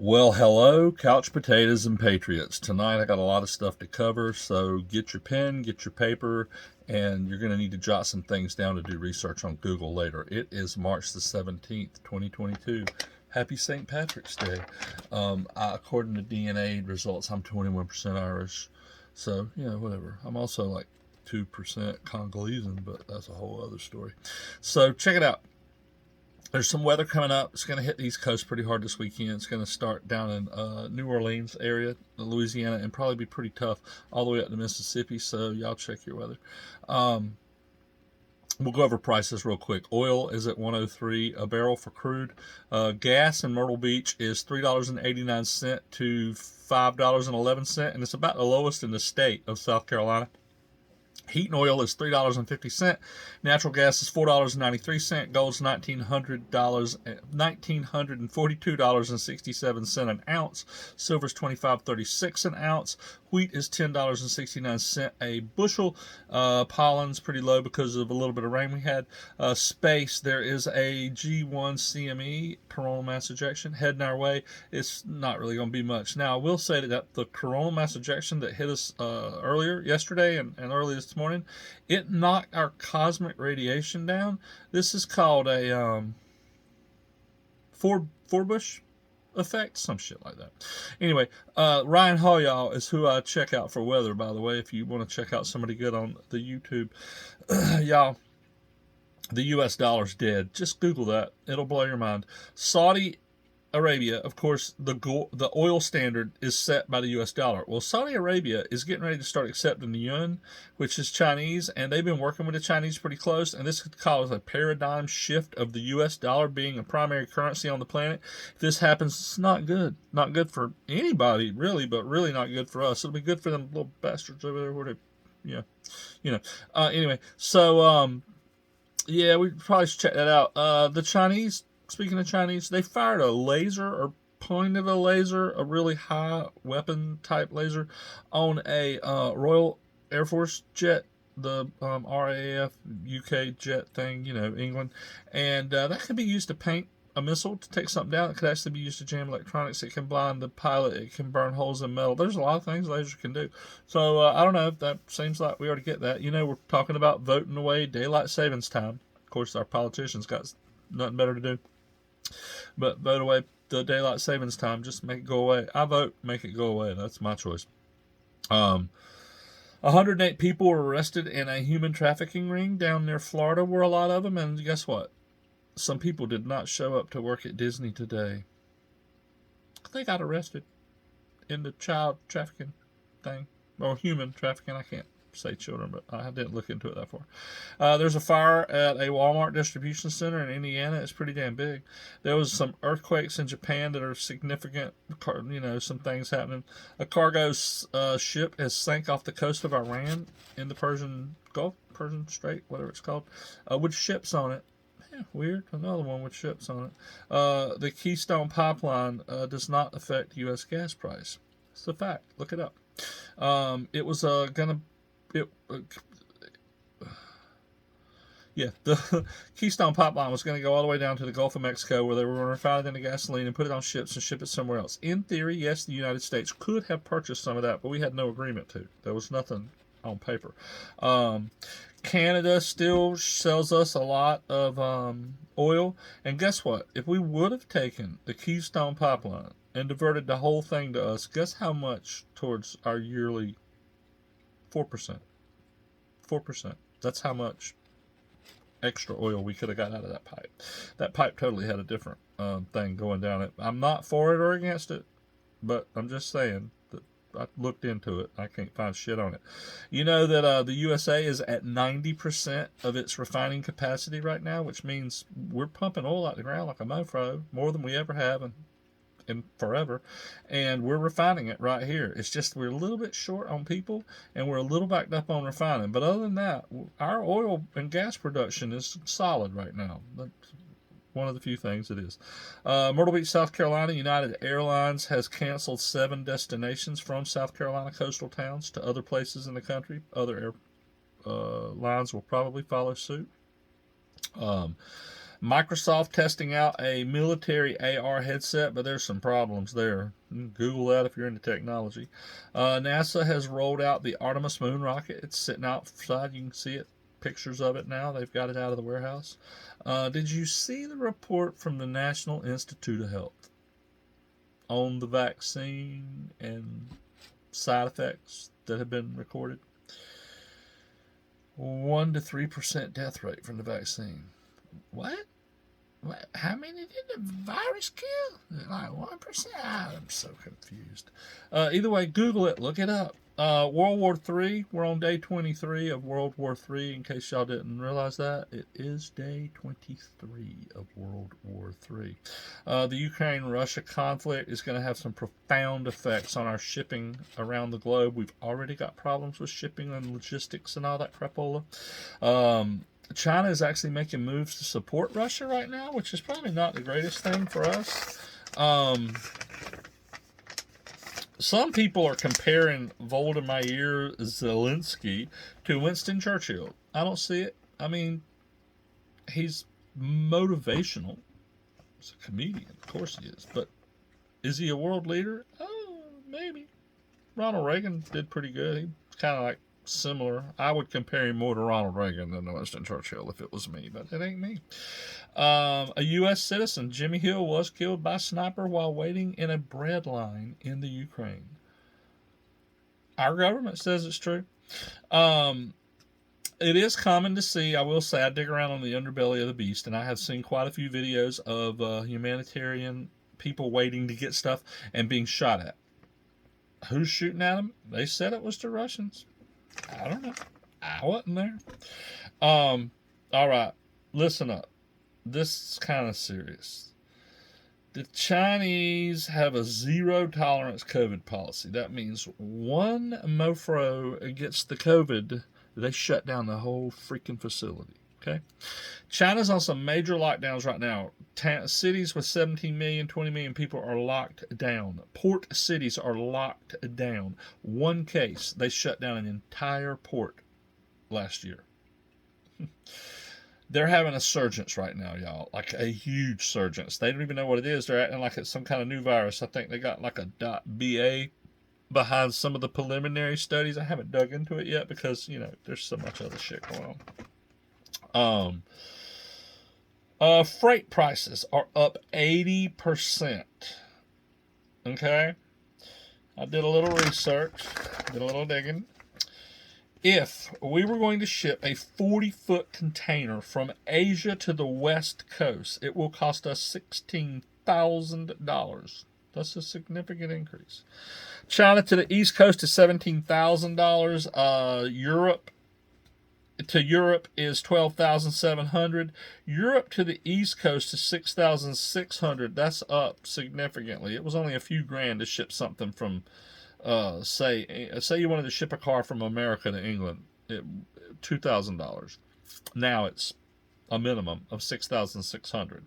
Well, hello, couch potatoes and patriots. Tonight I got a lot of stuff to cover, so get your pen, get your paper, and you're going to need to jot some things down to do research on Google later. It is March the 17th, 2022. Happy St. Patrick's Day. According to DNA results, I'm 21% Irish, so, whatever. I'm also like 2% Congolese, but that's a whole other story. So, check it out. There's some weather coming up. It's going to hit the East Coast pretty hard this weekend. It's going to start down in New Orleans area, Louisiana, and probably be pretty tough all the way up to Mississippi. So y'all check your weather. Um, we'll go over prices real quick. Oil is at 103 a barrel for crude. Gas in Myrtle Beach is $3.89 to $5.11, and it's about the lowest in the state of South Carolina. Heat and oil is $3.50. Natural gas is $4.93. Gold's $1,942.67 an ounce. Silver's $25.36 an ounce. Wheat is $10.69 a bushel. Pollen's pretty low because of a little bit of rain we had. Space, there is a G1 CME, coronal mass ejection, heading our way. It's not really going to be much. Now, I will say that the coronal mass ejection that hit us earlier yesterday and early this morning, it knocked our cosmic radiation down. This is called a Forbush effect, some shit like that. Anyway, Ryan Hall, y'all, is who I check out for weather, by the way, if you want to check out somebody good on the YouTube. Y'all, the US dollar's dead. Just Google that. It'll blow your mind. Saudi Arabia, of course, the oil standard is set by the U.S. dollar. Well, Saudi Arabia is getting ready to start accepting the yuan, which is Chinese, and they've been working with the Chinese pretty close, and this could cause a paradigm shift of the U.S. dollar being a primary currency on the planet. If this happens, it's not good. Not good for anybody, really, but really not good for us. It'll be good for them little bastards over there where they, anyway, so, yeah, we probably should check that out. The Chinese, speaking of Chinese, they fired a laser or pointed a laser, a really high weapon type laser, on a Royal Air Force jet, the RAF UK jet thing, England. And that can be used to paint a missile to take something down. It could actually be used to jam electronics. It can blind the pilot. It can burn holes in metal. There's a lot of things lasers can do. So I don't know if that seems like we already get that. We're talking about voting away daylight savings time. Of course, our politicians got nothing better to do but vote away the daylight savings time. Just make it go away. I vote, make it go away. That's my choice. 108 people were arrested in a human trafficking ring down near Florida, were a lot of them. And guess what? Some people did not show up to work at Disney today. They got arrested in the child trafficking thing. Or human trafficking. I can't say children, but I didn't look into it that far. There's a fire at a Walmart distribution center in Indiana. It's pretty damn big. There was some earthquakes in Japan that are significant. Some things happening. A cargo ship has sank off the coast of Iran in the Persian Gulf, Persian Strait, whatever it's called, with ships on it. Yeah, weird. Another one with ships on it. The Keystone pipeline does not affect U.S. gas price. It's a fact. Look it up. It was gonna. The Keystone pipeline was going to go all the way down to the Gulf of Mexico, where they were going to refine it into gasoline and put it on ships and ship it somewhere else. In theory, yes, the United States could have purchased some of that, but we had no agreement to. There was nothing on paper. Canada still sells us a lot of oil, and guess what? If we would have taken the Keystone pipeline and diverted the whole thing to us, guess how much towards our yearly 4%. 4%. That's how much extra oil we could have got out of that pipe. That pipe totally had a different thing going down it. I'm not for it or against it, but I'm just saying that I looked into it. I can't find shit on it. You know that the USA is at 90% of its refining capacity right now, which means we're pumping oil out the ground like a mofo, more than we ever have, and forever, and we're refining it right here. It's just we're a little bit short on people, and we're a little backed up on refining. But other than that, our oil and gas production is solid right now. That's one of the few things it is. Myrtle Beach, South Carolina, United Airlines has canceled 7 destinations from South Carolina coastal towns to other places in the country. Other airlines will probably follow suit. Microsoft testing out a military AR headset, but there's some problems there. Google that if you're into technology. NASA has rolled out the Artemis moon rocket. It's sitting outside. You can see it. Pictures of it now. They've got it out of the warehouse. Did you see the report from the National Institute of Health on the vaccine and side effects that have been recorded? 1 to 3% death rate from the vaccine. What? How many did the virus kill? Like 1%? I'm so confused. Either way, Google it. Look it up. World War III. We're on day 23 of World War III. In case y'all didn't realize that, it is day 23 of World War III. The Ukraine-Russia conflict is going to have some profound effects on our shipping around the globe. We've already got problems with shipping and logistics and all that crapola. China is actually making moves to support Russia right now, which is probably not the greatest thing for us. Some people are comparing Volodymyr Zelensky to Winston Churchill. I don't see it. I mean, he's motivational. He's a comedian. Of course he is. But is he a world leader? Oh, maybe. Ronald Reagan did pretty good. He's kind of like similar. I would compare him more to Ronald Reagan than to Winston Churchill if it was me, but it ain't me. A U.S. citizen, Jimmy Hill, was killed by a sniper while waiting in a bread line in the Ukraine. Our government says it's true. It is common to see, I will say, I dig around on the underbelly of the beast, and I have seen quite a few videos of humanitarian people waiting to get stuff and being shot at. Who's shooting at them? They said it was the Russians. I don't know. I wasn't there. All right. Listen up. This is kind of serious. The Chinese have a zero tolerance COVID policy. That means one mofro gets the COVID, they shut down the whole freaking facility. Okay? China's on some major lockdowns right now. Cities with 17 million, 20 million people are locked down. Port cities are locked down. One case, they shut down an entire port last year. They're having a surge right now, y'all. Like a huge surge. They don't even know what it is. They're acting like it's some kind of new virus. I think they got like a .BA behind some of the preliminary studies. I haven't dug into it yet because, there's so much other shit going on. Freight prices are up 80%. Okay? I did a little research, did a little digging. If we were going to ship a 40-foot container from Asia to the West Coast, it will cost us $16,000. That's a significant increase. China to the East Coast is $17,000. Europe is $12,700. Europe to the East Coast is $6,600. That's up significantly. It was only a few grand to ship something from, say you wanted to ship a car from America to England, $2,000. Now it's a minimum of $6,600.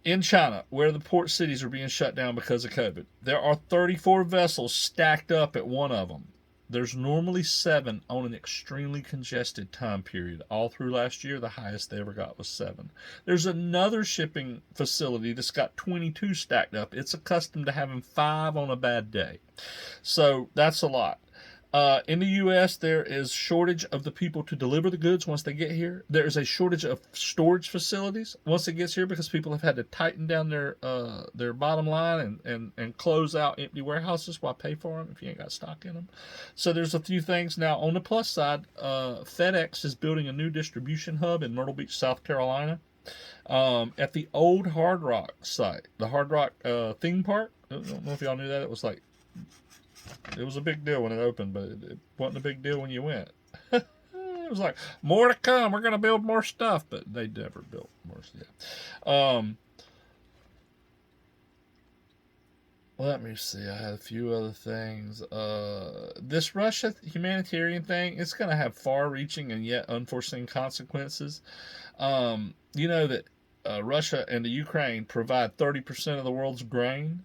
In China, where the port cities are being shut down because of COVID, there are 34 vessels stacked up at one of them. There's normally 7 on an extremely congested time period. All through last year, the highest they ever got was 7. There's another shipping facility that's got 22 stacked up. It's accustomed to having 5 on a bad day. So that's a lot. In the U.S., there is shortage of the people to deliver the goods once they get here. There is a shortage of storage facilities once it gets here because people have had to tighten down their bottom line and close out empty warehouses while pay for them if you ain't got stock in them. So there's a few things. Now, on the plus side, FedEx is building a new distribution hub in Myrtle Beach, South Carolina, at the old Hard Rock site, the Hard Rock theme park. I don't know if y'all knew that. It was a big deal when it opened, but it wasn't a big deal when you went. It was like, more to come. We're going to build more stuff, but they never built more stuff. Let me see. I had a few other things. This Russia humanitarian thing, it's going to have far-reaching and yet unforeseen consequences. You know that Russia and the Ukraine provide 30% of the world's grain,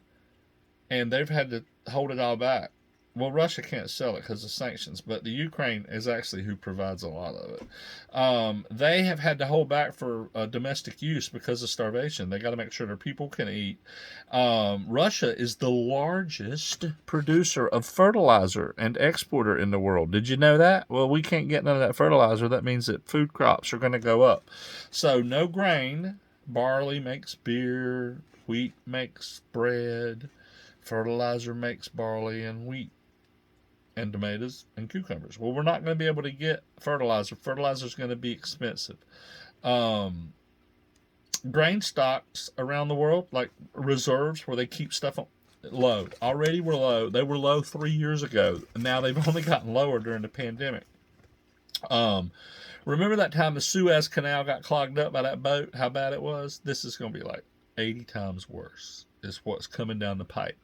and they've had to hold it all back. well, Russia can't sell it because of sanctions, but the Ukraine is actually who provides a lot of it. They have had to hold back for domestic use because of starvation. They got to make sure their people can eat. Russia is the largest producer of fertilizer and exporter in the world. Did you know that? Well, we can't get none of that fertilizer. That means that food crops are going to go up. So no grain. Barley makes beer. Wheat makes bread. Fertilizer makes barley and wheat and tomatoes and cucumbers. Well, we're not going to be able to get fertilizer. Fertilizer is going to be expensive. Grain stocks around the world, like reserves where they keep stuff on, low. Already were low. They were low 3 years ago. And now they've only gotten lower during the pandemic. Remember that time the Suez Canal got clogged up by that boat? How bad it was? This is going to be like 80 times worse is what's coming down the pipe.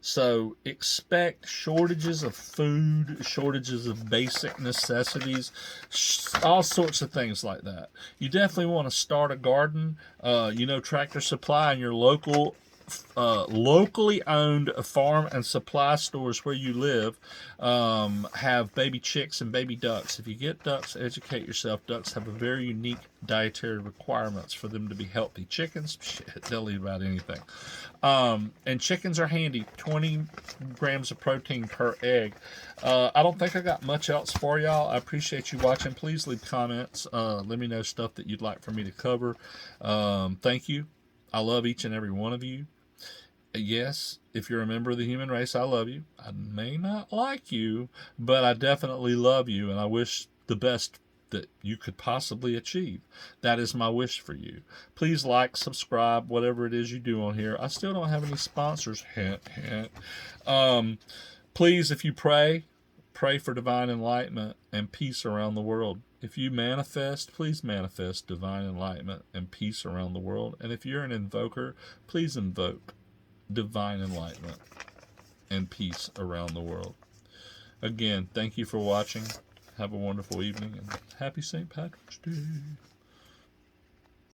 So expect shortages of food, shortages of basic necessities, all sorts of things like that. You definitely want to start a garden. Tractor Supply and your locally owned farm and supply stores where you live have baby chicks and baby ducks. If you get ducks, educate yourself. Ducks have a very unique dietary requirements for them to be healthy. Chickens, shit, they'll eat about anything. And chickens are handy, 20 grams of protein per egg. I don't think I got much else for y'all. I appreciate you watching. Please leave comments. Let me know stuff that you'd like for me to cover. Thank you. I love each and every one of you. Yes, if you're a member of the human race, I love you. I may not like you, but I definitely love you, and I wish the best that you could possibly achieve. That is my wish for you. Please like, subscribe, whatever it is you do on here. I still don't have any sponsors. Hint, hint. Please, if you pray for divine enlightenment and peace around the world. If you manifest, please manifest divine enlightenment and peace around the world. And if you're an invoker, please invoke divine enlightenment and peace around the world. Again, thank you for watching. Have a wonderful evening and happy St. Patrick's Day.